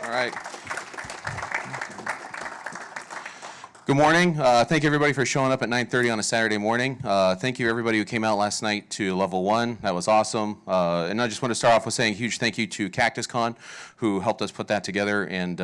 All right. Good morning. Thank you everybody for showing up at 9:30 on a Saturday morning. Thank you everybody who came out last night to level 1. That was awesome. And I just want to start off with saying a huge thank you to CactusCon, who helped us put that together and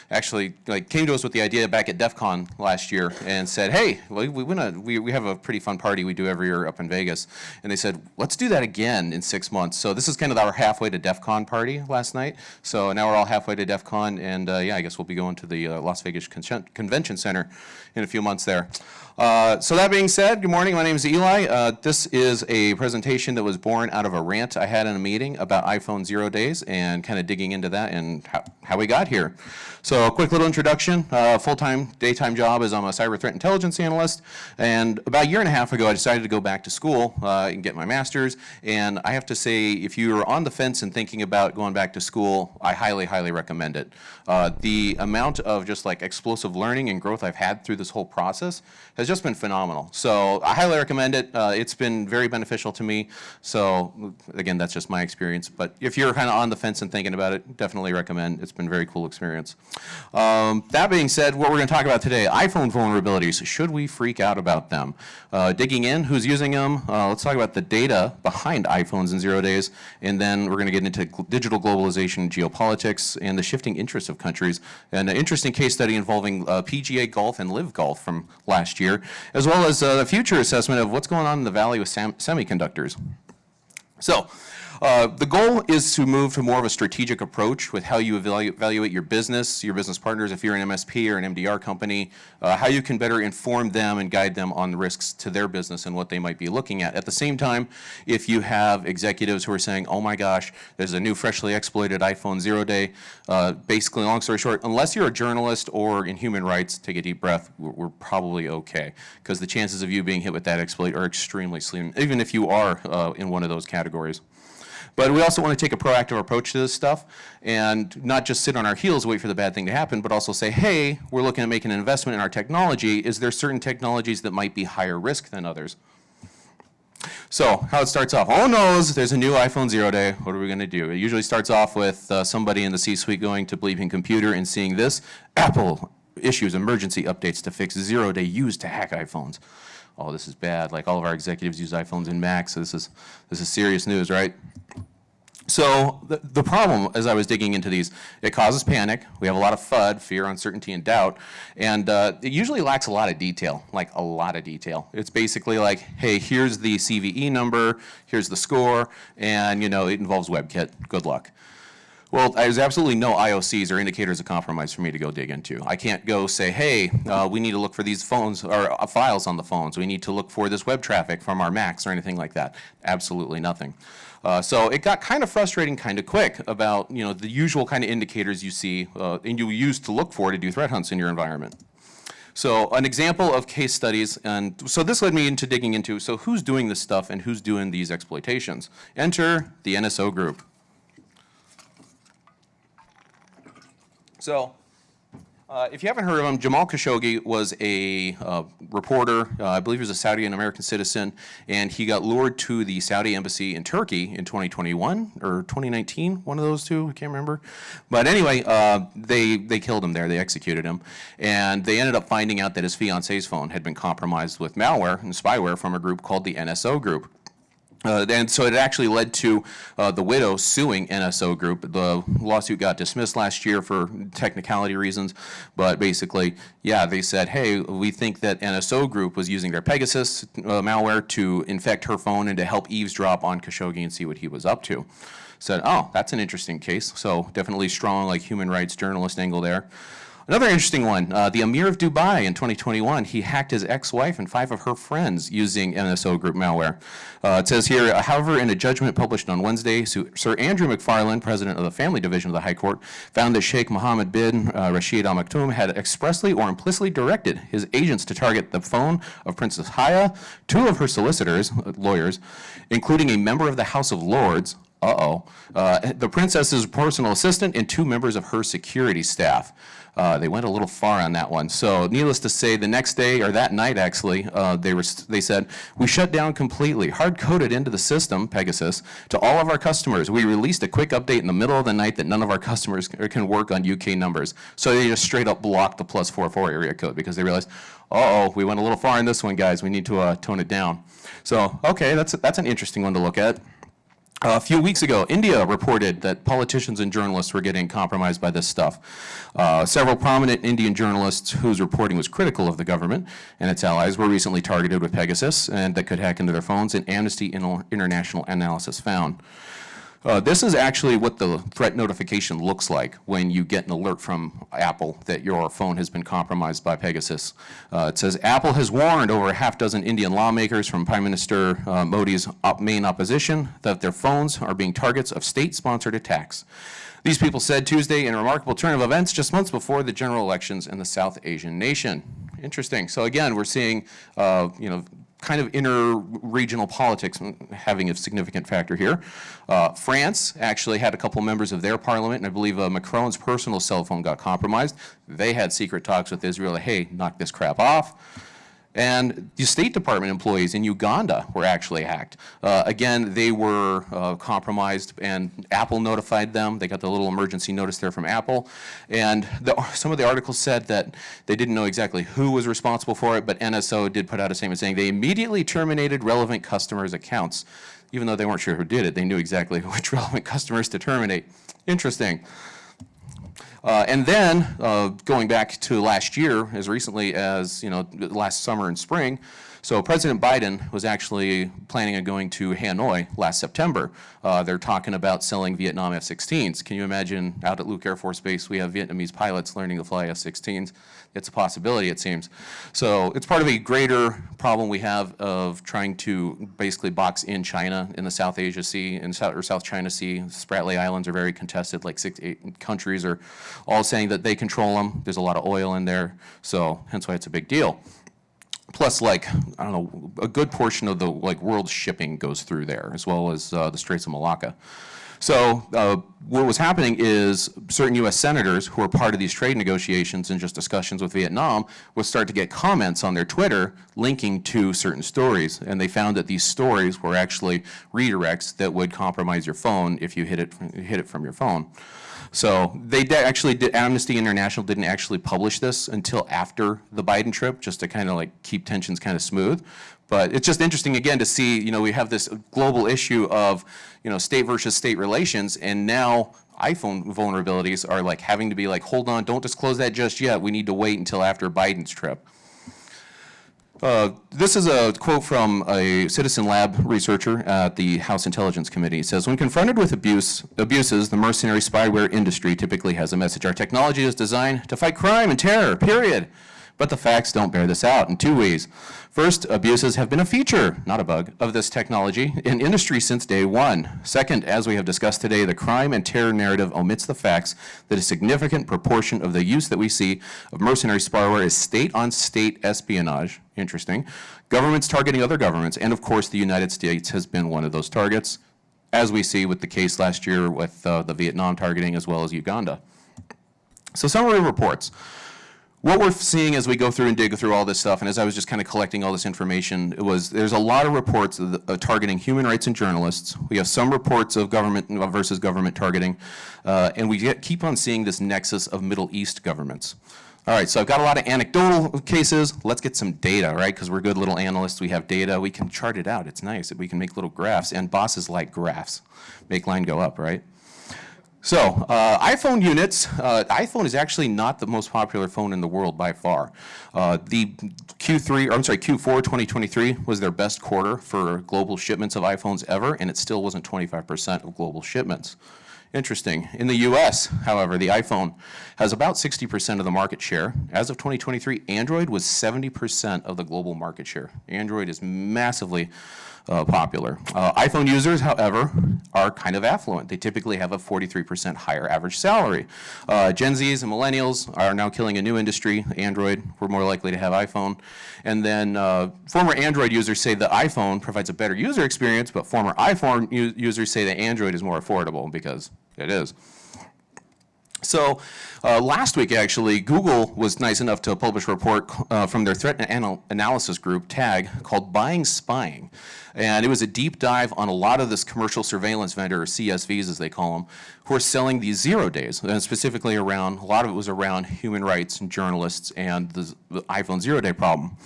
actually came to us with the idea back at DEF CON last year and said, hey, we have a pretty fun party we do every year up in Vegas. And they said, let's do that again in 6 months. So this is kind of our halfway to DEF CON party last night. So now we're all halfway to DEF CON, and yeah, I guess we'll be going to the Las Vegas Convention Center in a few months there. So that being said, good morning, my name is Eli. This is a presentation that was born out of a rant I had in a meeting about iPhone 0 days and kind of digging into that and how we got here. So a quick little introduction. Full-time, daytime job is I'm a cyber threat intelligence analyst, and about a year and a half ago I decided to go back to school and get my master's, and I have to say if you are on the fence and thinking about going back to school, I highly, highly recommend it. The amount of just like explosive learning and growth I've had through this whole process has just been phenomenal. So I highly recommend it. It's been very beneficial to me. So again, that's just my experience. But if you're kind of on the fence and thinking about it, definitely recommend. It's been a very cool experience. That being said, what we're going to talk about today, iPhone vulnerabilities. Should we freak out about them? Digging in, who's using them? Let's talk about the data behind iPhones in 0 days. And then we're going to get into digital globalization, geopolitics, and the shifting interests of countries. And an interesting case study involving PGA Golf and Live Golf from last year, as well as a future assessment of what's going on in the valley with semiconductors. So the goal is to move to more of a strategic approach with how you evaluate your business partners, if you're an MSP or an MDR company, how you can better inform them and guide them on the risks to their business and what they might be looking at. At the same time, if you have executives who are saying, oh my gosh, there's a new freshly exploited iPhone 0 day, basically, long story short, unless you're a journalist or in human rights, take a deep breath, we're probably okay, because the chances of you being hit with that exploit are extremely slim, even if you are in one of those categories. But we also want to take a proactive approach to this stuff and not just sit on our heels, wait for the bad thing to happen, but also say, hey, we're looking at making an investment in our technology. Is there certain technologies that might be higher risk than others? So how it starts off, oh no, there's a new iPhone 0 day. What are we going to do? It usually starts off with somebody in the C-suite going to Bleeping Computer and seeing this. Apple issues emergency updates to fix 0 day use to hack iPhones. Oh, this is bad. Like all of our executives use iPhones and Macs, so this is serious news, right? So the problem, as I was digging into these, it causes panic. We have a lot of FUD, fear, uncertainty, and doubt, and it usually lacks a lot of detail, like a lot of detail. It's basically like, hey, here's the CVE number, here's the score, and you know it involves WebKit. Good luck. Well, there's absolutely no IOCs or indicators of compromise for me to go dig into. I can't go say, hey, we need to look for these phones or files on the phones. We need to look for this web traffic from our Macs or anything like that. Absolutely nothing. So it got kind of frustrating kind of quick about the usual kind of indicators you see and you use to look for to do threat hunts in your environment. So an example of case studies, and so this led me into digging into, so who's doing this stuff and who's doing these exploitations? Enter the NSO group. So, if you haven't heard of him, Jamal Khashoggi was a reporter, I believe he was a Saudi and American citizen, and he got lured to the Saudi embassy in Turkey in 2021 or 2019, one of those two, I can't remember. But anyway, they killed him there, they executed him, and they ended up finding out that his fiance's phone had been compromised with malware and spyware from a group called the NSO group. And so it actually led to the widow suing NSO Group. The lawsuit got dismissed last year for technicality reasons, but basically, yeah, they said, hey, we think that NSO Group was using their Pegasus malware to infect her phone and to help eavesdrop on Khashoggi and see what he was up to. Said, oh, that's an interesting case. So definitely strong, like human rights journalist angle there. Another interesting one, the Emir of Dubai in 2021, he hacked his ex-wife and 5 of her friends using NSO Group malware. It says here, however, in a judgment published on Wednesday, Sir Andrew McFarlane, president of the Family Division of the High Court, found that Sheikh Mohammed bin Rashid Al Maktoum had expressly or implicitly directed his agents to target the phone of Princess Haya, 2 of her solicitors, lawyers, including a member of the House of Lords, The princess's personal assistant and 2 members of her security staff. They went a little far on that one. So needless to say, the next day, or that night actually, they said, we shut down completely, hard-coded into the system, Pegasus, to all of our customers. We released a quick update in the middle of the night that none of our customers can work on UK numbers. So they just straight up blocked the +44 area code because they realized, we went a little far in this one, guys. We need to tone it down. So, okay, that's an interesting one to look at. A few weeks ago, India reported that politicians and journalists were getting compromised by this stuff. Several prominent Indian journalists whose reporting was critical of the government and its allies were recently targeted with Pegasus and that could hack into their phones, and Amnesty International analysis found. This is actually what the threat notification looks like when you get an alert from Apple that your phone has been compromised by Pegasus. It says, Apple has warned over a half dozen Indian lawmakers from Prime Minister Modi's main opposition that their phones are being targets of state-sponsored attacks. These people said Tuesday in a remarkable turn of events just months before the general elections in the South Asian nation. Interesting. So again, we're seeing, kind of inter-regional politics having a significant factor here. France actually had a couple members of their parliament, and I believe Macron's personal cell phone got compromised. They had secret talks with Israel, like, hey, knock this crap off. And the State Department employees in Uganda were actually hacked. Again, they were compromised, and Apple notified them. They got the little emergency notice there from Apple. And some of the articles said that they didn't know exactly who was responsible for it, but NSO did put out a statement saying they immediately terminated relevant customers' accounts. Even though they weren't sure who did it, they knew exactly which relevant customers to terminate. Interesting. And then, going back to last year, as recently as last summer and spring, so President Biden was actually planning on going to Hanoi last September. They're talking about selling Vietnam F-16s. Can you imagine out at Luke Air Force Base we have Vietnamese pilots learning to fly F-16s? It's a possibility, it seems. So it's part of a greater problem we have of trying to basically box in China in the South Asia Sea and South China Sea. Spratly Islands are very contested, like 6 to 8 countries are all saying that they control them. There's a lot of oil in there, so hence why it's a big deal. Plus, a good portion of the world's shipping goes through there, as well as the Straits of Malacca. So what was happening is certain U.S. senators who were part of these trade negotiations and just discussions with Vietnam would start to get comments on their Twitter linking to certain stories, and they found that these stories were actually redirects that would compromise your phone if you hit it from your phone. So Amnesty International didn't actually publish this until after the Biden trip, just to kind of keep tensions kind of smooth. But it's just interesting again to see, we have this global issue of, state versus state relations, and now iPhone vulnerabilities are having to be hold on, don't disclose that just yet. We need to wait until after Biden's trip. This is a quote from a Citizen Lab researcher at the House Intelligence Committee. It says, when confronted with abuses, the mercenary spyware industry typically has a message. Our technology is designed to fight crime and terror, period. But the facts don't bear this out in 2 ways. First, abuses have been a feature, not a bug, of this technology in industry since day one. Second, as we have discussed today, the crime and terror narrative omits the facts that a significant proportion of the use that we see of mercenary spyware is state-on-state espionage. Interesting. Governments targeting other governments, and of course the United States has been one of those targets, as we see with the case last year with the Vietnam targeting as well as Uganda. So summary reports. What we're seeing as we go through and dig through all this stuff, and as I was just kind of collecting all this information, there's a lot of reports targeting human rights and journalists. We have some reports of government versus government targeting, and we keep on seeing this nexus of Middle East governments. All right, so I've got a lot of anecdotal cases. Let's get some data, right? Because we're good little analysts. We have data. We can chart it out. It's nice. We can make little graphs, and bosses like graphs. Make line go up, right? So, iPhone units, iPhone is actually not the most popular phone in the world by far. The Q4 2023 was their best quarter for global shipments of iPhones ever, and it still wasn't 25% of global shipments. Interesting. In the US, however, the iPhone has about 60% of the market share. As of 2023, Android was 70% of the global market share. Android is massively popular. iPhone users, however, are kind of affluent. They typically have a 43% higher average salary. Gen Zs and millennials are now killing a new industry. Android, we're more likely to have iPhone. And then former Android users say the iPhone provides a better user experience, but former iPhone users say that Android is more affordable, because it is. So last week, actually, Google was nice enough to publish a report from their threat analysis group, TAG, called Buying Spying. And it was a deep dive on a lot of this commercial surveillance vendor, or CSVs as they call them, who are selling these 0 days, and specifically around, a lot of it was around human rights and journalists and the iPhone 0-day problem.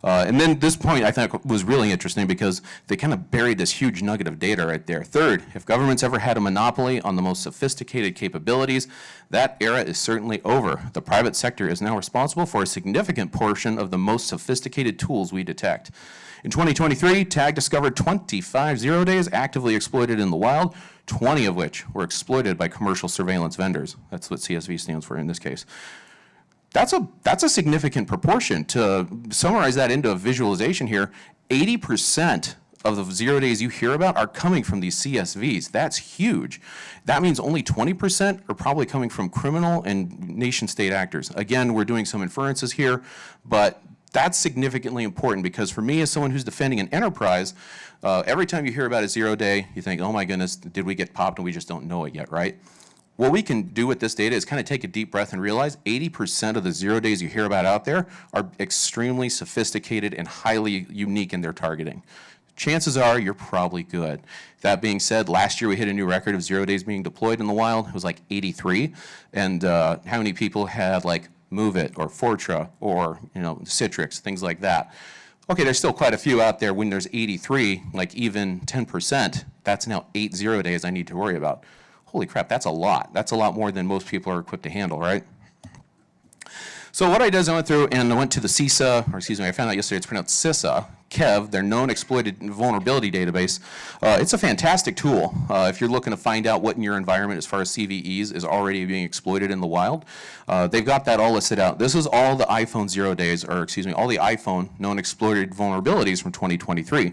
And then this point I think was really interesting because they kind of buried this huge nugget of data right there. Third, if governments ever had a monopoly on the most sophisticated capabilities, that era is certainly over. The private sector is now responsible for a significant portion of the most sophisticated tools we detect. In 2023, TAG discovered 25 0 days actively exploited in the wild, 20 of which were exploited by commercial surveillance vendors. That's what CSV stands for in this case. That's a significant proportion. To summarize that into a visualization here, 80% of the 0 days you hear about are coming from these CSVs. That's huge. That means only 20% are probably coming from criminal and nation-state actors. Again, we're doing some inferences here, but that's significantly important because for me as someone who's defending an enterprise, every time you hear about a 0 day, you think, oh my goodness, did we get popped and we just don't know it yet, right? What we can do with this data is kind of take a deep breath and realize 80% of the 0 days you hear about out there are extremely sophisticated and highly unique in their targeting. Chances are you're probably good. That being said, last year we hit a new record of 0 days being deployed in the wild. It was like 83. And how many people had like Move It or Fortra or Citrix, things like that. Okay, there's still quite a few out there. When there's 83, like even 10%, that's now 8 0 days I need to worry about. Holy crap, that's a lot. That's a lot more than most people are equipped to handle, right? So what I did is I went through and I went to the CISA, or excuse me, I found out yesterday it's pronounced CISA, KEV, their known exploited vulnerability database. It's a fantastic tool if you're looking to find out what in your environment as far as CVEs is already being exploited in the wild. They've got that all listed out. This is all the iPhone 0 days, or excuse me, all the iPhone known exploited vulnerabilities from 2023.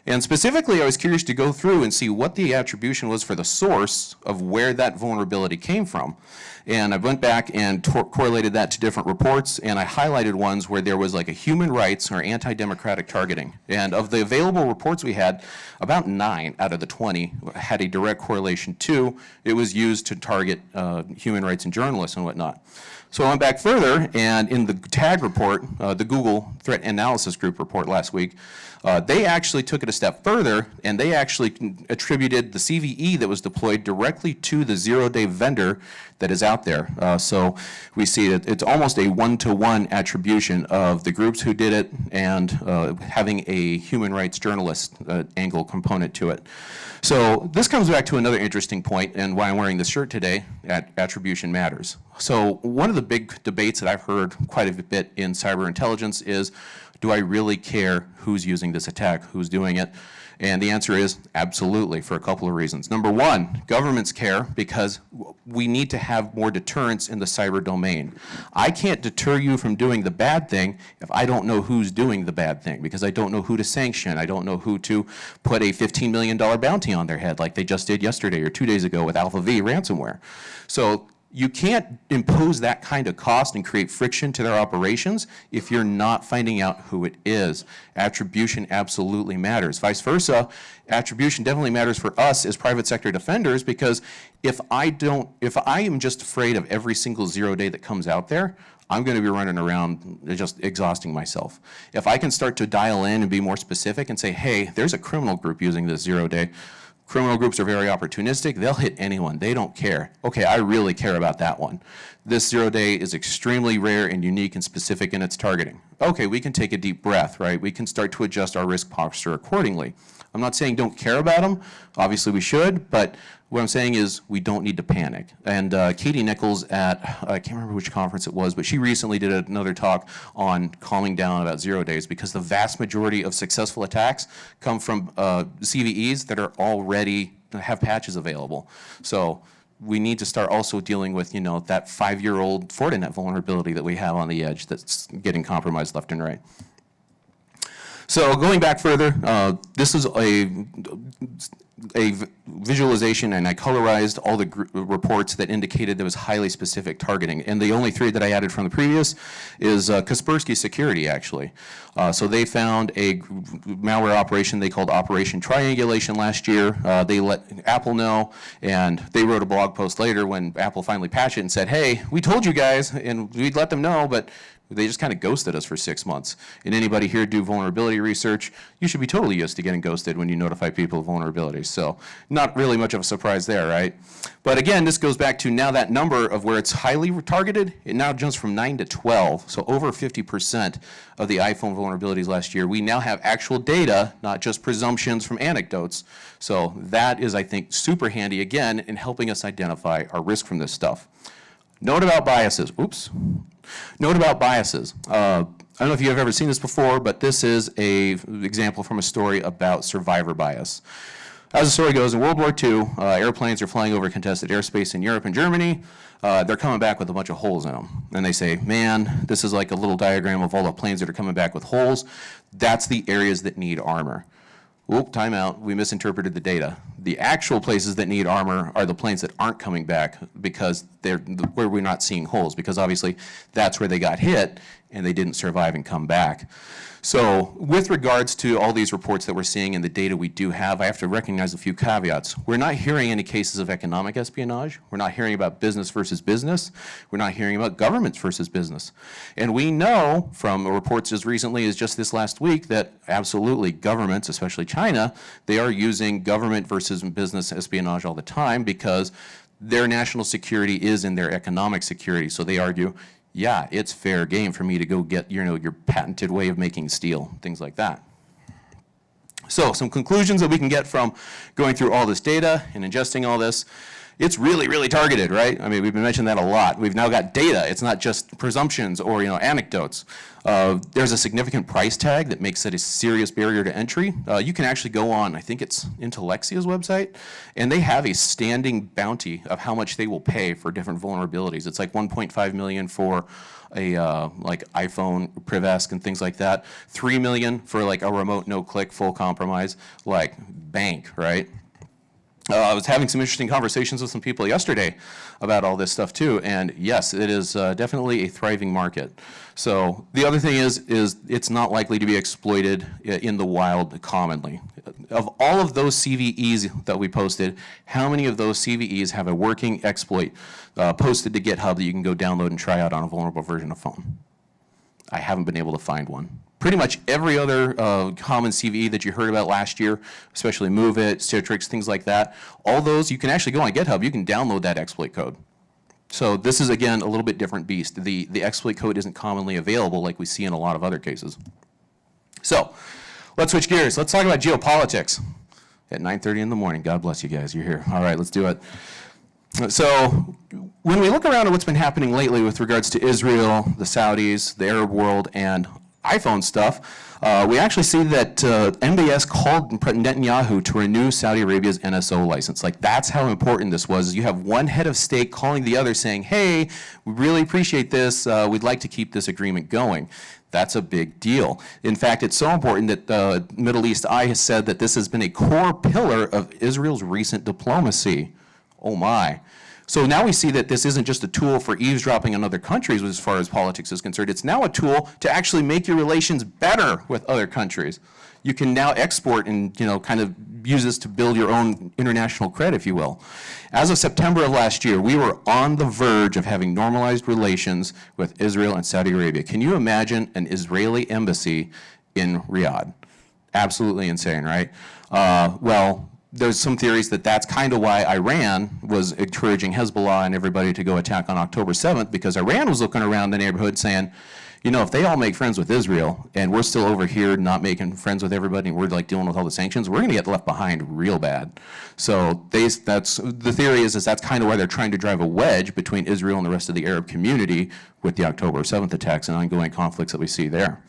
And specifically, I was curious to go through and see what the attribution was for the source of where that vulnerability came from. And I went back and correlated that to different reports, and I highlighted ones where there was like a human rights or anti-democratic targeting. And of the available reports we had, about 9 out of the 20 had a direct correlation to it was used to target human rights and journalists and whatnot. So I went back further, and in the TAG report, the Google Threat Analysis Group report last week, they actually took it a step further, and they actually attributed the CVE that was deployed directly to the 0 day vendor that is out there. So we see that it's almost a one-to-one attribution of the groups who did it and having a human rights journalist angle component to it. So this comes back to another interesting point and why I'm wearing this shirt today, attribution matters. So one of the big debates that I've heard quite a bit in cyber intelligence is, do I really care who's using this attack, who's doing it? And the answer is absolutely, for a couple of reasons. Number one, governments care because we need to have more deterrence in the cyber domain. I can't deter you from doing the bad thing if I don't know who's doing the bad thing, because I don't know who to sanction. I don't know who to put a $15 million bounty on their head like they just did yesterday or 2 days ago with Alpha V ransomware. So you can't impose that kind of cost and create friction to their operations if you're not finding out who it is. Attribution absolutely matters. Vice versa, attribution definitely matters for us as private sector defenders, because if I am just afraid of every single 0 day that comes out there, I'm going to be running around just exhausting myself. If I can start to dial in and be more specific and say, hey, there's a criminal group using this 0 day. Criminal groups are very opportunistic. They'll hit anyone. They don't care. Okay, I really care about that one. This 0 day is extremely rare and unique and specific in its targeting. Okay, we can take a deep breath, right? We can start to adjust our risk posture accordingly. I'm not saying don't care about them. Obviously we should, but what I'm saying is we don't need to panic. And Katie Nichols at, I can't remember which conference it was, but she recently did another talk on calming down about 0 days, because the vast majority of successful attacks come from CVEs that are already have patches available. So we need to start also dealing with, that 5-year-old Fortinet vulnerability that we have on the edge that's getting compromised left and right. So going back further, this is a visualization, and I colorized all the reports that indicated there was highly specific targeting. And the only three that I added from the previous is Kaspersky Security, actually. So they found a malware operation they called Operation Triangulation last year. They let Apple know, and they wrote a blog post later when Apple finally patched it and said, hey, we told you guys, and we'd let them know, but they just kind of ghosted us for 6 months. And anybody here do vulnerability research, you should be totally used to getting ghosted when you notify people of vulnerabilities. So not really much of a surprise there, right? But again, this goes back to now that number of where it's highly targeted, it now jumps from 9 to 12. So over 50% of the iPhone vulnerabilities last year, we now have actual data, not just presumptions from anecdotes. So that is, I think, super handy, again, in helping us identify our risk from this stuff. Note about biases. Oops. Note about biases. I don't know if you've ever seen this before, but this is an example from a story about survivor bias. As the story goes, in World War II, airplanes are flying over contested airspace in Europe and Germany. They're coming back with a bunch of holes in them. And they say, man, this is like a little diagram of all the planes that are coming back with holes. That's the areas that need armor. Whoop, time out, we misinterpreted the data. The actual places that need armor are the planes that aren't coming back because they're where we're not seeing holes, because obviously that's where they got hit and they didn't survive and come back. So with regards to all these reports that we're seeing and the data we do have, I have to recognize a few caveats. We're not hearing any cases of economic espionage. We're not hearing about business versus business. We're not hearing about governments versus business. And we know from reports as recently as just this last week that absolutely governments, especially China, they are using government versus business espionage all the time because their national security is in their economic security. So they argue, yeah, it's fair game for me to go get, your patented way of making steel, things like that. So some conclusions that we can get from going through all this data and ingesting all this. It's really, really targeted, right? I mean, we've been mentioning that a lot. We've now got data. It's not just presumptions or, anecdotes. There's a significant price tag that makes it a serious barrier to entry. You can actually go on, I think it's Intellexia's website, and they have a standing bounty of how much they will pay for different vulnerabilities. It's like 1.5 million for a like iPhone, Privask, and things like that. 3 million for like a remote no-click full compromise, like bank, right? I was having some interesting conversations with some people yesterday about all this stuff too, and yes, it is definitely a thriving market. So the other thing is it's not likely to be exploited in the wild commonly. Of all of those CVEs that we posted, how many of those CVEs have a working exploit posted to GitHub that you can go download and try out on a vulnerable version of phone? I haven't been able to find one. Pretty much every other common CVE that you heard about last year, especially MoveIt, Citrix, things like that, all those, you can actually go on GitHub, you can download that exploit code. So this is, again, a little bit different beast. The exploit code isn't commonly available like we see in a lot of other cases. So let's switch gears. Let's talk about geopolitics at 9:30 in the morning. God bless you guys, you're here. All right, let's do it. So when we look around at what's been happening lately with regards to Israel, the Saudis, the Arab world, and iPhone stuff, we actually see that MBS called Netanyahu to renew Saudi Arabia's NSO license. Like, that's how important this was. You have one head of state calling the other saying, hey, we really appreciate this. We'd like to keep this agreement going. That's a big deal. In fact, it's so important that the Middle East Eye has said that this has been a core pillar of Israel's recent diplomacy. Oh my. So now we see that this isn't just a tool for eavesdropping on other countries as far as politics is concerned. It's now a tool to actually make your relations better with other countries. You can now export and kind of use this to build your own international cred, if you will. As of September of last year, we were on the verge of having normalized relations with Israel and Saudi Arabia. Can you imagine an Israeli embassy in Riyadh? Absolutely insane, right? Well, there's some theories that that's kind of why Iran was encouraging Hezbollah and everybody to go attack on October 7th, because Iran was looking around the neighborhood saying, if they all make friends with Israel and we're still over here not making friends with everybody and we're like dealing with all the sanctions, we're going to get left behind real bad. So that's the theory is that's kind of why they're trying to drive a wedge between Israel and the rest of the Arab community with the October 7th attacks and ongoing conflicts that we see there.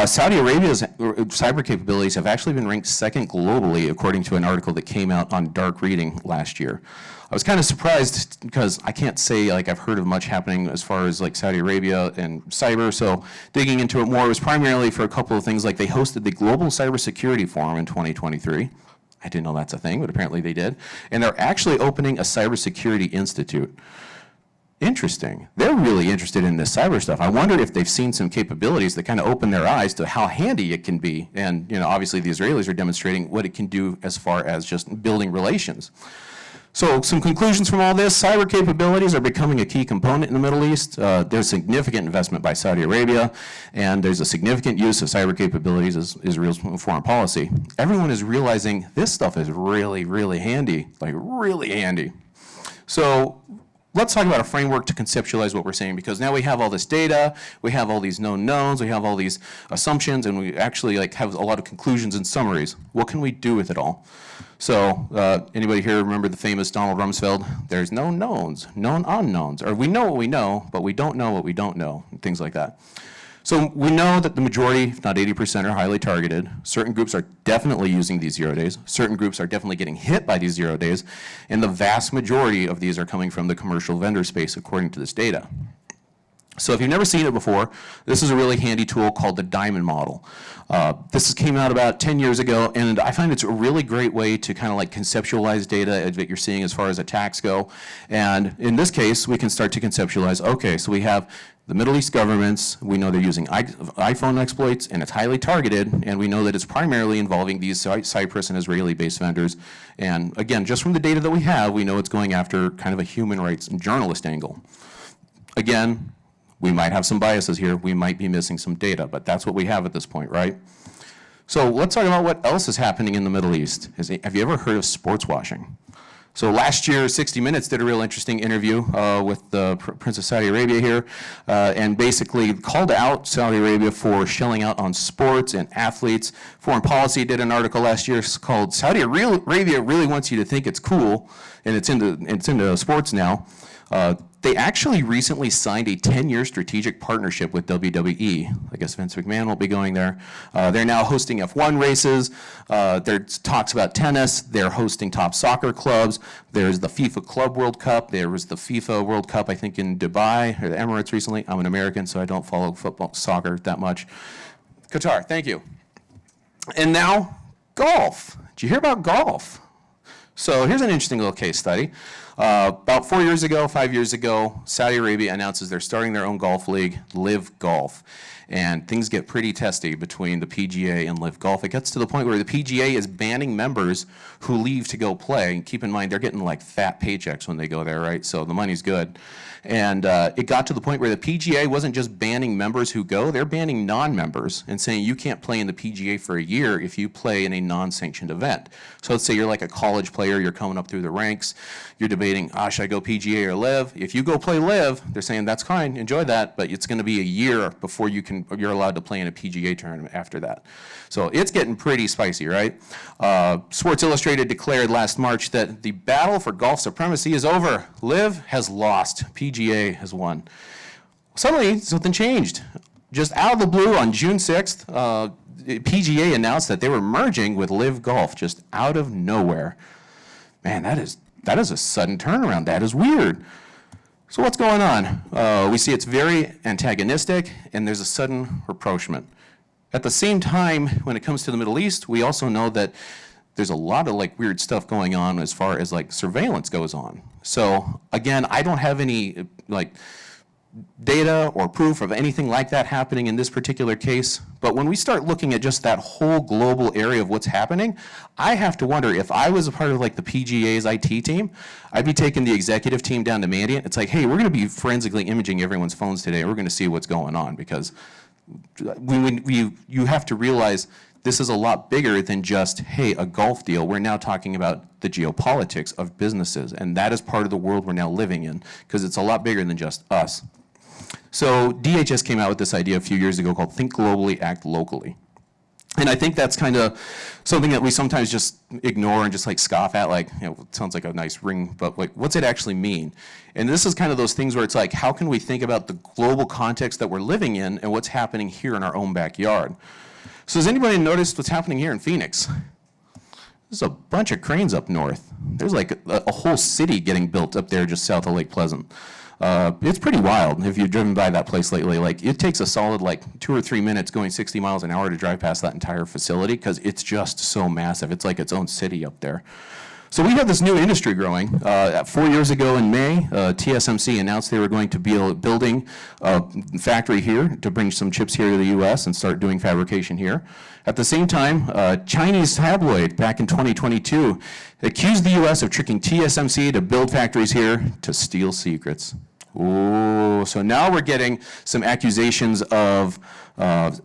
Saudi Arabia's cyber capabilities have actually been ranked second globally, according to an article that came out on Dark Reading last year. I was kind of surprised because I can't say like I've heard of much happening as far as like Saudi Arabia and cyber, so digging into it more was primarily for a couple of things, like they hosted the Global Cybersecurity Forum in 2023. I didn't know that's a thing, but apparently they did. And they're actually opening a cybersecurity institute. Interesting. They're really interested in this cyber stuff. I wonder if they've seen some capabilities that kind of open their eyes to how handy it can be. And obviously the Israelis are demonstrating what it can do as far as just building relations. So some conclusions from all this: cyber capabilities are becoming a key component in the Middle East. There's significant investment by Saudi Arabia, and there's a significant use of cyber capabilities as Israel's foreign policy. Everyone is realizing this stuff is really, really handy, like really handy. So let's talk about a framework to conceptualize what we're saying, because now we have all this data, we have all these known knowns, we have all these assumptions, and we actually have a lot of conclusions and summaries. What can we do with it all? So anybody here remember the famous Donald Rumsfeld? There's no knowns, known unknowns, or we know what we know, but we don't know what we don't know, and things like that. So we know that the majority, if not 80%, are highly targeted. Certain groups are definitely using these 0 days. Certain groups are definitely getting hit by these 0 days. And the vast majority of these are coming from the commercial vendor space, according to this data. So if you've never seen it before, this is a really handy tool called the Diamond Model. This came out about 10 years ago, and I find it's a really great way to kind of like conceptualize data that you're seeing as far as attacks go. And in this case, we can start to conceptualize, okay, so we have the Middle East governments, we know they're using iPhone exploits, and it's highly targeted, and we know that it's primarily involving these Cyprus and Israeli-based vendors. And again, just from the data that we have, we know it's going after kind of a human rights and journalist angle. Again, we might have some biases here, we might be missing some data, but that's what we have at this point, right? So let's talk about what else is happening in the Middle East. Have you ever heard of sports washing? So last year, 60 Minutes did a real interesting interview with the Prince of Saudi Arabia here, and basically called out Saudi Arabia for shelling out on sports and athletes. Foreign Policy did an article last year called "Saudi Arabia really wants you to think it's cool," and it's into sports now. They actually recently signed a 10-year strategic partnership with WWE. I guess Vince McMahon will be going there. They're now hosting F1 races. There's talks about tennis. They're hosting top soccer clubs. There's the FIFA Club World Cup. There was the FIFA World Cup, I think, in Dubai or the Emirates recently. I'm an American, so I don't follow soccer that much. Qatar, thank you. And now, golf. Did you hear about golf? So here's an interesting little case study. About 4 years ago, 5 years ago, Saudi Arabia announces they're starting their own golf league, Live Golf. And things get pretty testy between the PGA and Live Golf. It gets to the point where the PGA is banning members who leave to go play. And keep in mind, they're getting like fat paychecks when they go there, right? So the money's good. And it got to the point where the PGA wasn't just banning members who go, they're banning non-members and saying you can't play in the PGA for a year if you play in a non-sanctioned event. So let's say you're like a college player, you're coming up through the ranks, you're debating, should I go PGA or Live? If you go play Live, they're saying that's fine, enjoy that, but it's going to be a year before you're allowed to play in a PGA tournament after that. So it's getting pretty spicy, right? Sports Illustrated declared last March that the battle for golf supremacy is over. Live has lost. PGA has won. Suddenly, something changed. Just out of the blue on June 6th, PGA announced that they were merging with Live Golf, just out of nowhere. Man, that is a sudden turnaround. That is weird. So what's going on? We see it's very antagonistic, and there's a sudden rapprochement. At the same time, when it comes to the Middle East, we also know that there's a lot of like weird stuff going on as far as like surveillance goes on. So again, I don't have any like data or proof of anything like that happening in this particular case, but when we start looking at just that whole global area of what's happening, I have to wonder if I was a part of like the PGA's IT team, I'd be taking the executive team down to Mandiant. It's like, hey, we're going to be forensically imaging everyone's phones today. We're going to see what's going on, because you have to realize this is a lot bigger than just, hey, a golf deal. We're now talking about the geopolitics of businesses, and that is part of the world we're now living in, because it's a lot bigger than just us. So DHS came out with this idea a few years ago called Think Globally, Act Locally. And I think that's kind of something that we sometimes just ignore and just like scoff at, like, you know, it sounds like a nice ring, but like, what's it actually mean? And this is kind of those things where it's like, how can we think about the global context that we're living in and what's happening here in our own backyard? So has anybody noticed what's happening here in Phoenix? There's a bunch of cranes up north. There's like a whole city getting built up there just south of Lake Pleasant. It's pretty wild if you've driven by that place lately. Like, it takes a solid like 2 or 3 minutes going 60 miles an hour to drive past that entire facility because it's just so massive. It's like its own city up there. So we have this new industry growing. 4 years ago in May, TSMC announced they were going to be building a factory here to bring some chips here to the US and start doing fabrication here. At the same time, Chinese tabloid back in 2022 accused the US of tricking TSMC to build factories here to steal secrets. Ooh, so now we're getting some accusations of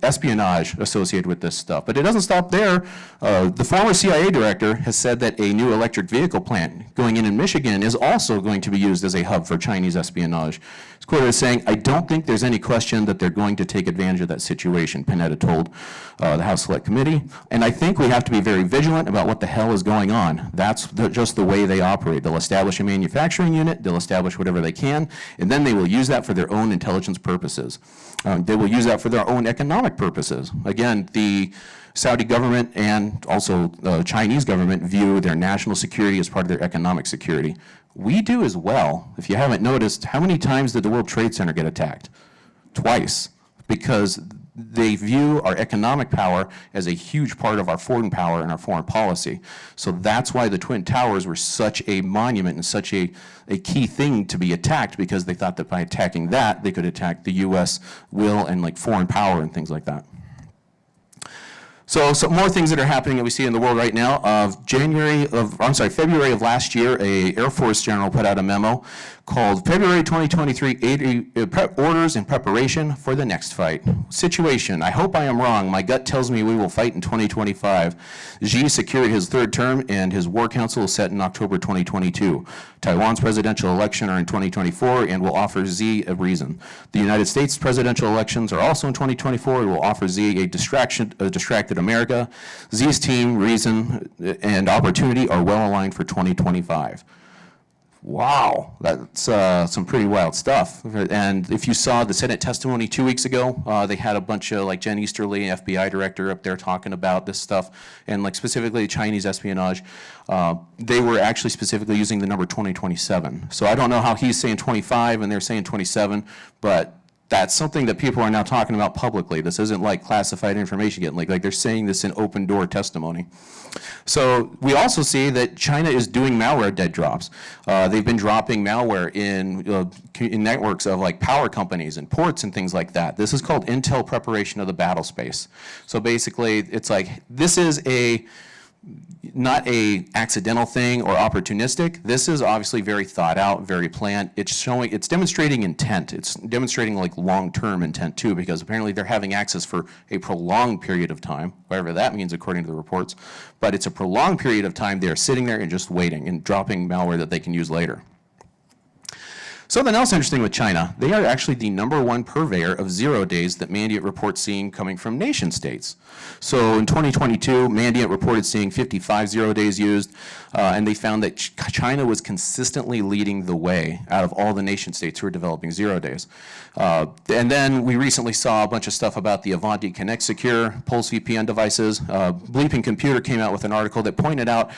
espionage associated with this stuff. But it doesn't stop there. The former CIA director has said that a new electric vehicle plant going in Michigan is also going to be used as a hub for Chinese espionage. He's quoted as saying, "I don't think there's any question that they're going to take advantage of that situation," Panetta told the House Select Committee. "And I think we have to be very vigilant about what the hell is going on. That's just the way they operate. They'll establish a manufacturing unit, they'll establish whatever they can, and then they will use that for their own intelligence purposes. They will use that for their own economic purposes." Again, the Saudi government and also the Chinese government view their national security as part of their economic security. We do as well. If you haven't noticed, how many times did the World Trade Center get attacked? Twice, because they view our economic power as a huge part of our foreign power and our foreign policy. So that's why the Twin Towers were such a monument and such a key thing to be attacked, because they thought that by attacking that, they could attack the US will and like foreign power and things like that. So some more things that are happening that we see in the world right now. February of last year, a Air Force general put out a memo called February 2023 Orders in Preparation for the Next Fight. Situation: I hope I am wrong. My gut tells me we will fight in 2025. Xi secured his third term and his war council is set in October 2022. Taiwan's presidential election are in 2024 and will offer Xi a reason. The United States presidential elections are also in 2024 and will offer Xi a distracted America. Xi's team, reason, and opportunity are well aligned for 2025. Wow, that's some pretty wild stuff. And if you saw the Senate testimony 2 weeks ago, they had a bunch of like Jen Easterly, FBI director, up there talking about this stuff, and like specifically Chinese espionage. They were actually specifically using the number 2027. So I don't know how he's saying 25 and they're saying 27, but that's something that people are now talking about publicly. This isn't like classified information getting leaked. Like they're saying this in open door testimony. So we also see that China is doing malware dead drops. They've been dropping malware in networks of like power companies and ports and things like that. This is called intel preparation of the battle space. So basically it's like, this is not a accidental thing or opportunistic. This is obviously very thought out, very planned. It's demonstrating intent. It's demonstrating like long-term intent too, because apparently they're having access for a prolonged period of time, whatever that means according to the reports. But it's a prolonged period of time they're sitting there and just waiting and dropping malware that they can use later. Something else interesting with China, they are actually the #1 purveyor of 0 days that Mandiant reports seeing coming from nation states. So in 2022, Mandiant reported seeing 55 0 days used, and they found that China was consistently leading the way out of all the nation states who are developing 0 days. And then we recently saw a bunch of stuff about the Avanti Connect Secure Pulse VPN devices. Bleeping Computer came out with an article that pointed out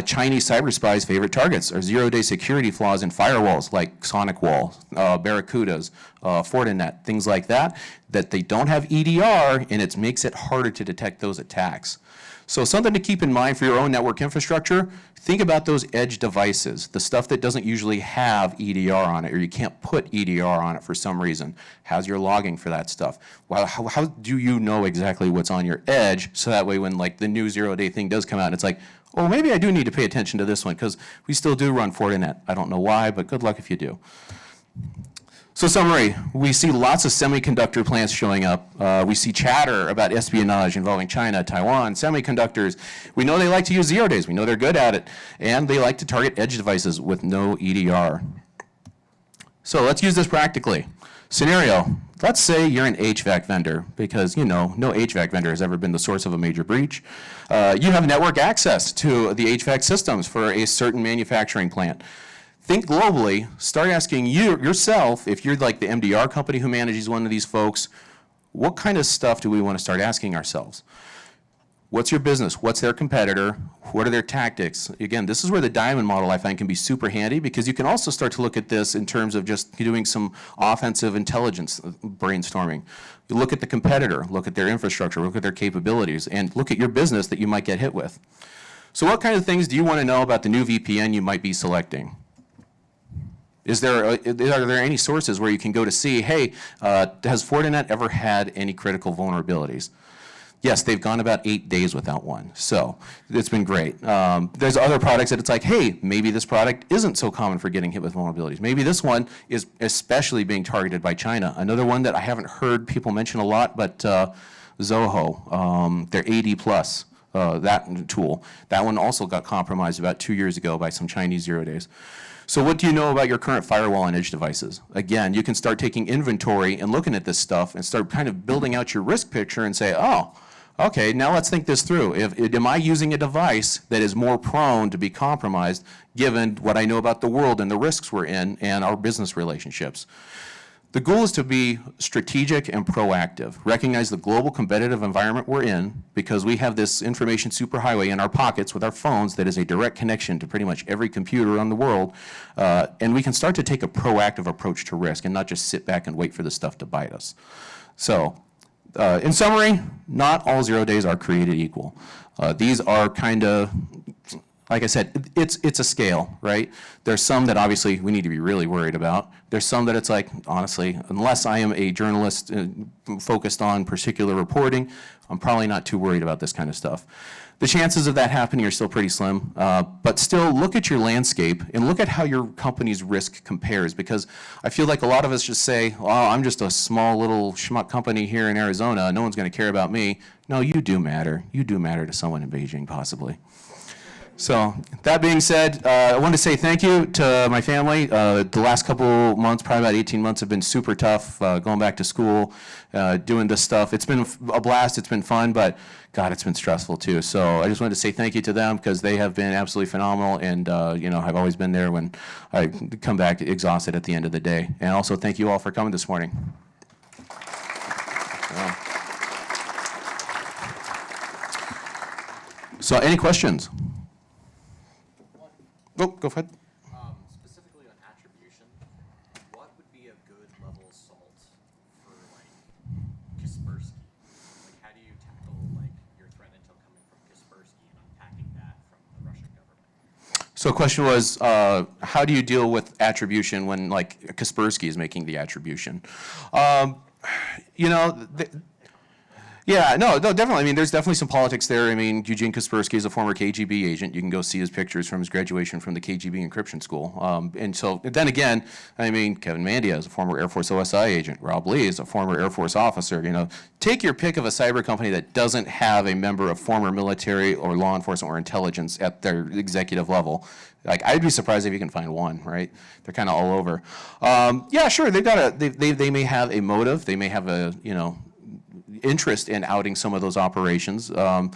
Chinese cyber spies' favorite targets are 0-day security flaws in firewalls like Sonic Wall, Barracudas, Fortinet, things like that, that they don't have EDR, and it makes it harder to detect those attacks. So something to keep in mind for your own network infrastructure, think about those edge devices, the stuff that doesn't usually have EDR on it, or you can't put EDR on it for some reason. How's your logging for that stuff? Well, how do you know exactly what's on your edge, so that way when like the new 0-day thing does come out, it's like, oh, maybe I do need to pay attention to this one, because we still do run Fortinet. I don't know why, but good luck if you do. So summary, we see lots of semiconductor plants showing up. We see chatter about espionage involving China, Taiwan, semiconductors. We know they like to use 0 days. We know they're good at it. And they like to target edge devices with no EDR. So let's use this practically. Scenario, let's say you're an HVAC vendor, because no HVAC vendor has ever been the source of a major breach. You have network access to the HVAC systems for a certain manufacturing plant. Think globally, start asking yourself, if you're like the MDR company who manages one of these folks, what kind of stuff do we want to start asking ourselves? What's your business? What's their competitor? What are their tactics? Again, this is where the diamond model I find can be super handy, because you can also start to look at this in terms of just doing some offensive intelligence brainstorming. You look at the competitor, look at their infrastructure, look at their capabilities, and look at your business that you might get hit with. So what kind of things do you want to know about the new VPN you might be selecting? Are there any sources where you can go to see, hey, has Fortinet ever had any critical vulnerabilities? Yes, they've gone about 8 days without one, so it's been great. There's other products that it's like, hey, maybe this product isn't so common for getting hit with vulnerabilities. Maybe this one is especially being targeted by China. Another one that I haven't heard people mention a lot, but Zoho, their AD+, that tool, that one also got compromised about 2 years ago by some Chinese 0 days. So what do you know about your current firewall and edge devices? Again, you can start taking inventory and looking at this stuff and start kind of building out your risk picture and say, oh, okay, now let's think this through. Am I using a device that is more prone to be compromised given what I know about the world and the risks we're in and our business relationships? The goal is to be strategic and proactive. Recognize the global competitive environment we're in, because we have this information superhighway in our pockets with our phones that is a direct connection to pretty much every computer around the world, and we can start to take a proactive approach to risk and not just sit back and wait for the stuff to bite us. So, in summary, not all 0 days are created equal. These are kind of, like I said, it's a scale, right? There's some that obviously we need to be really worried about. There's some that it's like, honestly, unless I am a journalist focused on particular reporting, I'm probably not too worried about this kind of stuff. The chances of that happening are still pretty slim, but still look at your landscape and look at how your company's risk compares, because I feel like a lot of us just say, oh, I'm just a small little schmuck company here in Arizona, no one's going to care about me. No, you do matter. You do matter to someone in Beijing, possibly. So that being said, I want to say thank you to my family. The last couple months, probably about 18 months, have been super tough, going back to school, doing this stuff. It's been a blast, it's been fun, but God, it's been stressful too. So I just wanted to say thank you to them, because they have been absolutely phenomenal, and have always been there when I come back exhausted at the end of the day. And also thank you all for coming this morning. So any questions? Go ahead. Specifically on attribution, what would be a good level assault for like Kaspersky? Like, how do you tackle like your threat intel coming from Kaspersky and unpacking that from the Russian government? So the question was, how do you deal with attribution when like Kaspersky is making the attribution? Yeah, no, definitely. I mean, there's definitely some politics there. I mean, Eugene Kaspersky is a former KGB agent. You can go see his pictures from his graduation from the KGB encryption school. And so then again, I mean, Kevin Mandia is a former Air Force OSI agent. Rob Lee is a former Air Force officer. Take your pick of a cyber company that doesn't have a member of former military or law enforcement or intelligence at their executive level. Like, I'd be surprised if you can find one, right? They're kind of all over. Yeah, sure, they may have a motive. They may have a, interest in outing some of those operations. I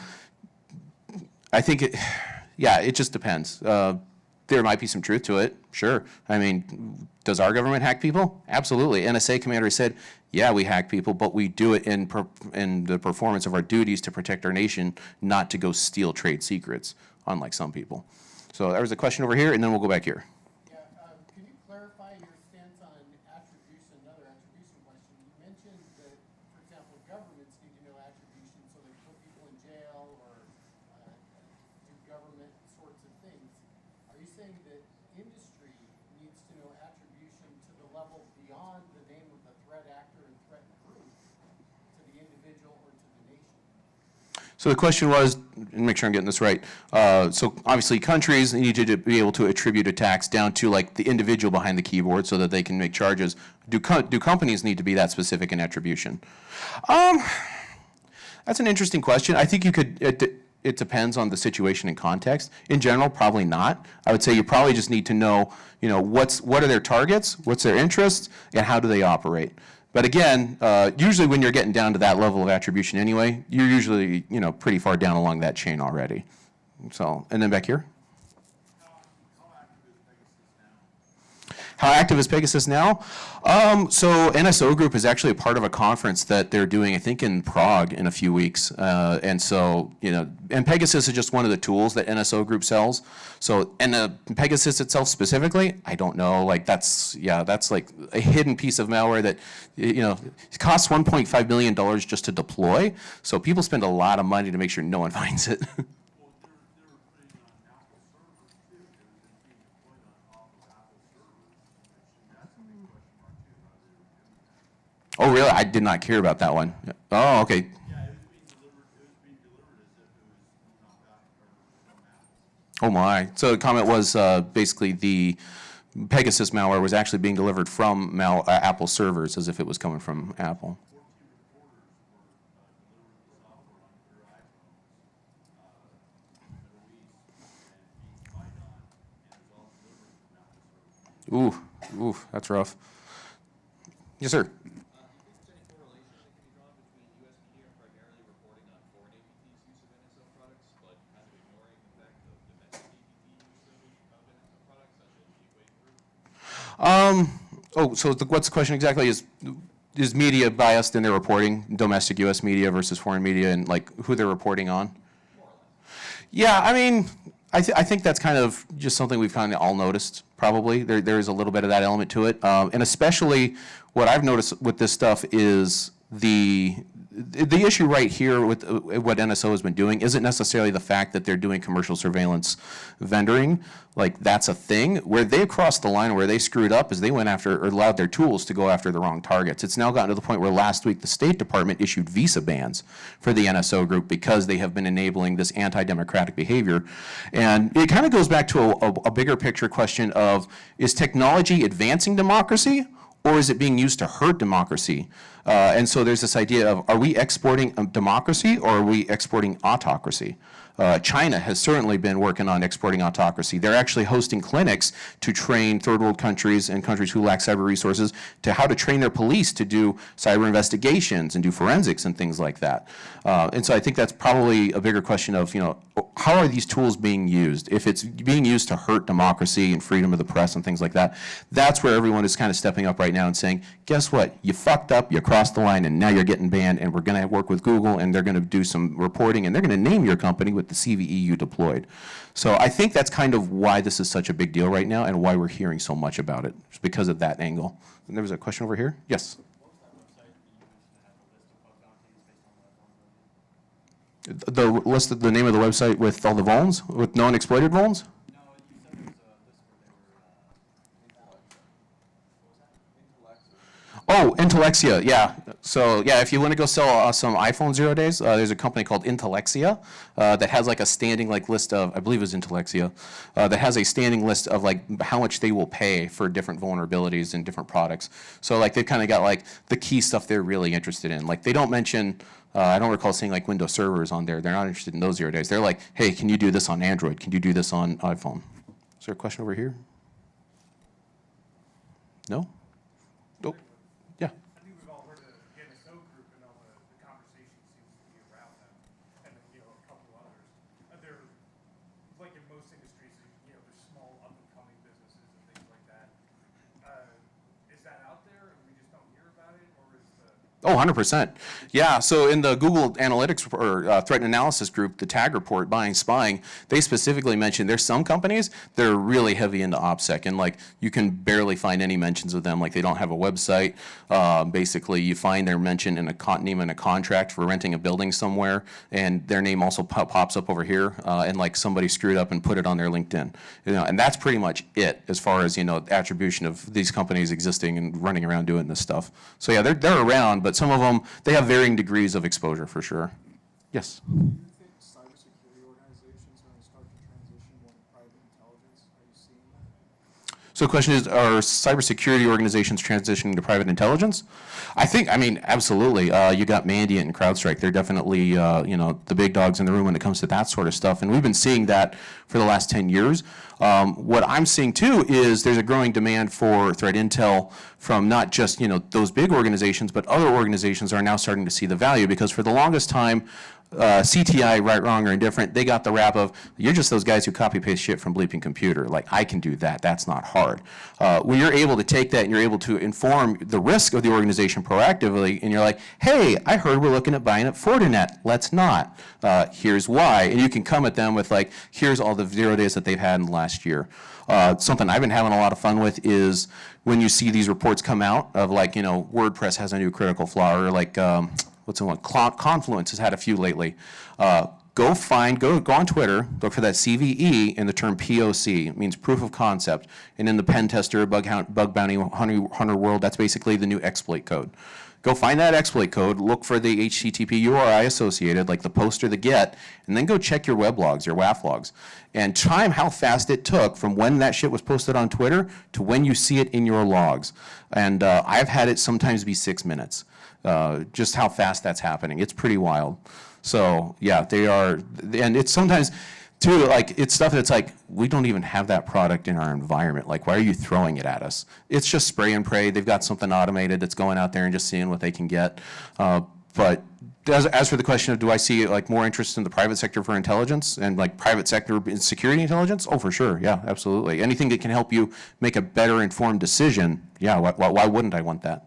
think it just depends. There might be some truth to it, sure. I mean, does our government hack people? Absolutely. NSA commander said, yeah, we hack people, but we do it in the performance of our duties to protect our nation, not to go steal trade secrets, unlike some people. So there was a question over here, and then we'll go back here. Can you clarify your stance on attribution, another attribution question? You mentioned that, for example, governments need to know attribution so they put people in jail or do government sorts of things. Are you saying that industry needs to know attribution to the level beyond the name of the threat actor and threat group to the individual or to the nation? So the question was, and make sure I'm getting this right, so obviously countries need to be able to attribute attacks down to like the individual behind the keyboard so that they can make charges. Do companies need to be that specific in attribution? That's an interesting question. I think you could, it depends on the situation and context. In general, probably not. I would say you probably just need to know, what are their targets, what's their interests, and how do they operate. But again, usually when you're getting down to that level of attribution anyway, you're usually, pretty far down along that chain already. So, and then back here. How active is Pegasus now? So NSO Group is actually a part of a conference that they're doing, I think, in Prague in a few weeks. And so, and Pegasus is just one of the tools that NSO Group sells. So, and Pegasus itself specifically, I don't know. Like that's like a hidden piece of malware that, it costs $1.5 million just to deploy. So people spend a lot of money to make sure no one finds it. Oh, really? I did not care about that one. Oh, okay. Oh my. So the comment was basically the Pegasus malware was actually being delivered from Apple servers as if it was coming from Apple. Ooh, that's rough. Yes, sir. So what's the question exactly? Is media biased in their reporting, domestic U.S. media versus foreign media, and like who they're reporting on? Yeah, I mean, I think that's kind of just something we've kind of all noticed. Probably there is a little bit of that element to it, and especially what I've noticed with this stuff is the issue right here with what NSO has been doing isn't necessarily the fact that they're doing commercial surveillance vendoring. Like that's a thing. Where they crossed the line, where they screwed up, is they went after or allowed their tools to go after the wrong targets. It's now gotten to the point where last week the State Department issued visa bans for the NSO Group because they have been enabling this anti-democratic behavior. And it kind of goes back to a bigger picture question of, is technology advancing democracy, or is it being used to hurt democracy? And so there's this idea of, are we exporting democracy or are we exporting autocracy? China has certainly been working on exporting autocracy. They're actually hosting clinics to train third world countries and countries who lack cyber resources to how to train their police to do cyber investigations and do forensics and things like that. And so I think that's probably a bigger question of, how are these tools being used? If it's being used to hurt democracy and freedom of the press and things like that, that's where everyone is kind of stepping up right now and saying, guess what? You fucked up, you crossed the line, and now you're getting banned, and we're going to work with Google, and they're going to do some reporting, and they're going to name your company with the CVE you deployed. So I think that's kind of why this is such a big deal right now and why we're hearing so much about it, just because of that angle. And there was a question over here? Yes? The list, the name of the website with all the vulns, with known exploited vulns? Oh, Intellexia, yeah. So yeah, if you want to go sell some iPhone 0 days, there's a company called Intellexia that has like a standing list of, I believe it was Intellexia, that has a standing list of how much they will pay for different vulnerabilities in different products. So they've kind of got the key stuff they're really interested in. They don't mention, I don't recall seeing Windows servers on there. They're not interested in those 0 days. They're like, hey, can you do this on Android? Can you do this on iPhone? Is there a question over here? No? Nope. Yeah. I think we've all heard of the NSO Group and all the conversation seems to be around them, and then, a couple others. They're, like in most industries, there's small up-and-coming businesses and things like that. Is that out there and we just don't hear about it, or is the... Oh, 100%. Yeah, so in the Google Analytics or Threat Analysis Group, the tag report, Buying Spying, they specifically mentioned there's some companies that are really heavy into OPSEC, and you can barely find any mentions of them. They don't have a website. Basically, you find their mention in a name in a contract for renting a building somewhere, and their name also pops up over here, and somebody screwed up and put it on their LinkedIn. And that's pretty much it as far as attribution of these companies existing and running around doing this stuff. So yeah, they're around, but some of them, they have varying degrees of exposure for sure. Yes? Do you think cybersecurity organizations are going to start to transition more to private intelligence? Are you seeing that? So the question is, are cybersecurity organizations transitioning to private intelligence? I mean, absolutely. You got Mandiant and CrowdStrike. They're definitely, the big dogs in the room when it comes to that sort of stuff. And we've been seeing that for the last 10 years. What I'm seeing too is there's a growing demand for threat intel from not just, those big organizations, but other organizations are now starting to see the value, because for the longest time, CTI, right, wrong, or indifferent, they got the rap of, you're just those guys who copy-paste shit from bleeping computer. Like, I can do that. That's not hard. When you're able to take that and you're able to inform the risk of the organization proactively, and you're like, hey, I heard we're looking at buying at Fortinet. Let's not. Here's why. And you can come at them with, like, here's all the 0 days that they've had in the last year. Something I've been having a lot of fun with is when you see these reports come out of, like, WordPress has a new critical flaw, or like, what's the one? Confluence has had a few lately. Go on Twitter, look for that CVE and the term POC. It means proof of concept. And in the pen tester, bug bounty hunter world, that's basically the new exploit code. Go find that exploit code, look for the HTTP URI associated, like the post or the get, and then go check your web logs, your WAF logs, and time how fast it took from when that shit was posted on Twitter to when you see it in your logs. And I've had it sometimes be 6 minutes. Just how fast that's happening. It's pretty wild. So yeah, they are, and it's sometimes too, like, it's stuff that's like, we don't even have that product in our environment. Like, why are you throwing it at us? It's just spray and pray. They've got something automated that's going out there and just seeing what they can get. But as for the question of, do I see like more interest in the private sector for intelligence and like private sector security intelligence? Oh, for sure. Yeah, absolutely. Anything that can help you make a better informed decision. Yeah, why wouldn't I want that?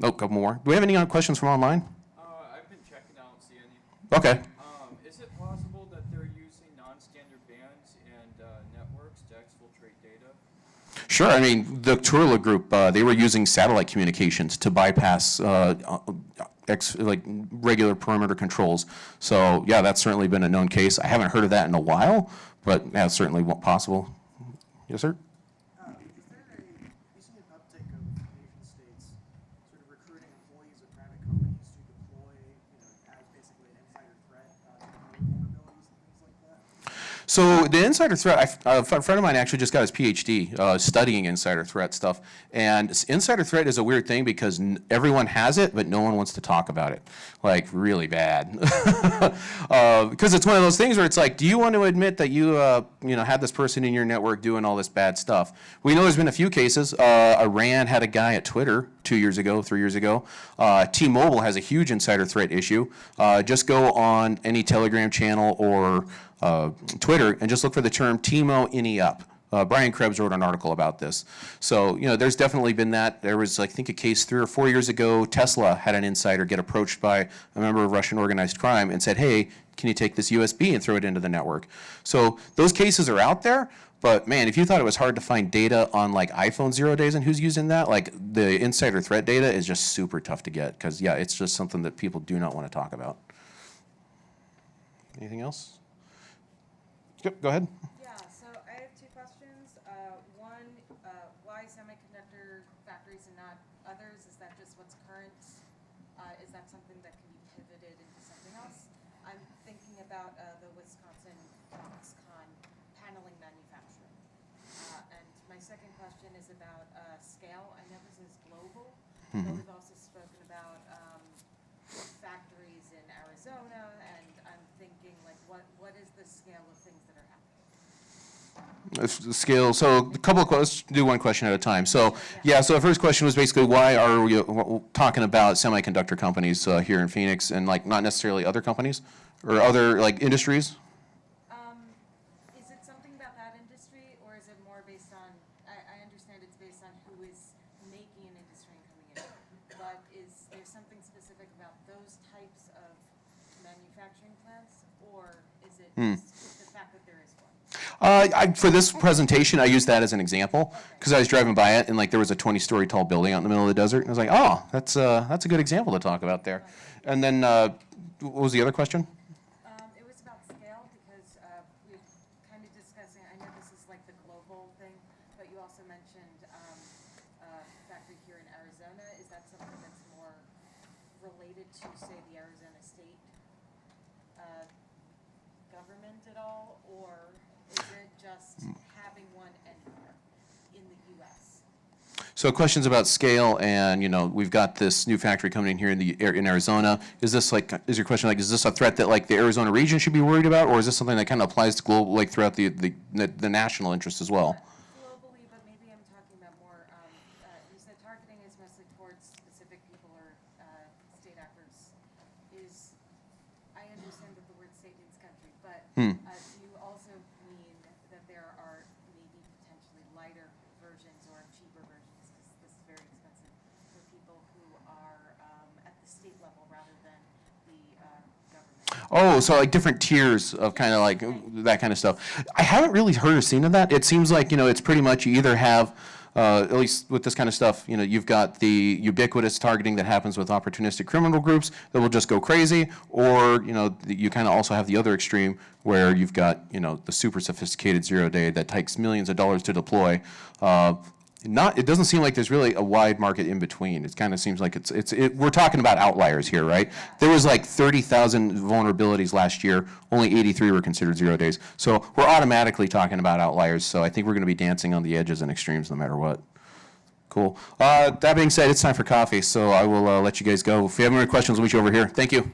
Oh, a couple more. Do we have any questions from online? I've been checking. I don't see any. Okay. Is it possible that they're using non-standard bands and networks to exfiltrate data? Sure. I mean, the Turla group, they were using satellite communications to bypass regular perimeter controls. So yeah, that's certainly been a known case. I haven't heard of that in a while, but that's certainly possible. Yes, sir? Is there you see an uptick of nation states sort of recruiting employees of private companies to deploy, as basically an insider threat vulnerabilities and things like that? So the insider threat, a friend of mine actually just got his PhD studying insider threat stuff. And insider threat is a weird thing because everyone has it, but no one wants to talk about it. Like, really bad. Because it's one of those things where it's like, do you want to admit that you had this person in your network doing all this bad stuff? We know there's been a few cases. Iran had a guy at Twitter 2 years ago, 3 years ago. T-Mobile has a huge insider threat issue. Just go on any Telegram channel or Twitter and just look for the term T-Mo Any Up. Brian Krebs wrote an article about this. So, there's definitely been that. There was, I think, a case 3 or 4 years ago. Tesla had an insider get approached by a member of Russian organized crime and said, hey, can you take this USB and throw it into the network? So those cases are out there. But man, if you thought it was hard to find data on like iPhone 0 days and who's using that, like the insider threat data is just super tough to get because, yeah, it's just something that people do not want to talk about. Anything else? Go ahead. Yeah, so I have 2 questions. One, why semiconductor factories and not others? Is that just what's current? Is that something that can be pivoted into something else? I'm thinking about the Wisconsin CactusCon paneling manufacturing. And my second question is about scale. I know this is global, but we've also spoken about factories in Arizona, and I'm thinking, like, what is the scale of things that are happening? Scale. So a couple of questions. Do one question at a time. So yeah. So the first question was basically why are we talking about semiconductor companies here in Phoenix and like not necessarily other companies or other like industries? Is it something about that industry, or is it more based on? I understand it's based on who is making an industry and coming in, but is there something specific about those types of manufacturing plants, or is it just the fact that there is one? For this presentation, I used that as an example because I was driving by it and like there was a 20-story tall building out in the middle of the desert, and I was like, oh, that's a good example to talk about there. And then what was the other question? It was about scale because we were kind of discussing. I know this is like the global thing, but you also mentioned factory here in Arizona. Is that something that's more related to, say, the Arizona state government at all, or is it just having one anywhere? So questions about scale, and we've got this new factory coming in here in Arizona. Is this is your question is this a threat that like the Arizona region should be worried about, or is this something that kind of applies to global, like throughout the national interest as well? Globally, but maybe I'm talking about more, you said targeting is mostly towards specific people or state actors. I understand that the word state means country, but do you also mean that there are maybe potentially lighter versions or cheaper versions, because this is very expensive, for people who are at the state level rather than the government? Oh, so like different tiers of kind of like that kind of stuff. I haven't really heard or seen of that. It seems like, it's pretty much you either have, at least with this kind of stuff, you've got the ubiquitous targeting that happens with opportunistic criminal groups that will just go crazy, or, you kind of also have the other extreme where you've got, the super sophisticated zero-day that takes millions of dollars to deploy. It doesn't seem like there's really a wide market in between. It kind of seems like we're talking about outliers here, right? There was like 30,000 vulnerabilities last year. Only 83 were considered 0 days. So we're automatically talking about outliers. So I think we're going to be dancing on the edges and extremes no matter what. Cool. That being said, it's time for coffee. So I will let you guys go. If you have any more questions, we'll meet you over here. Thank you.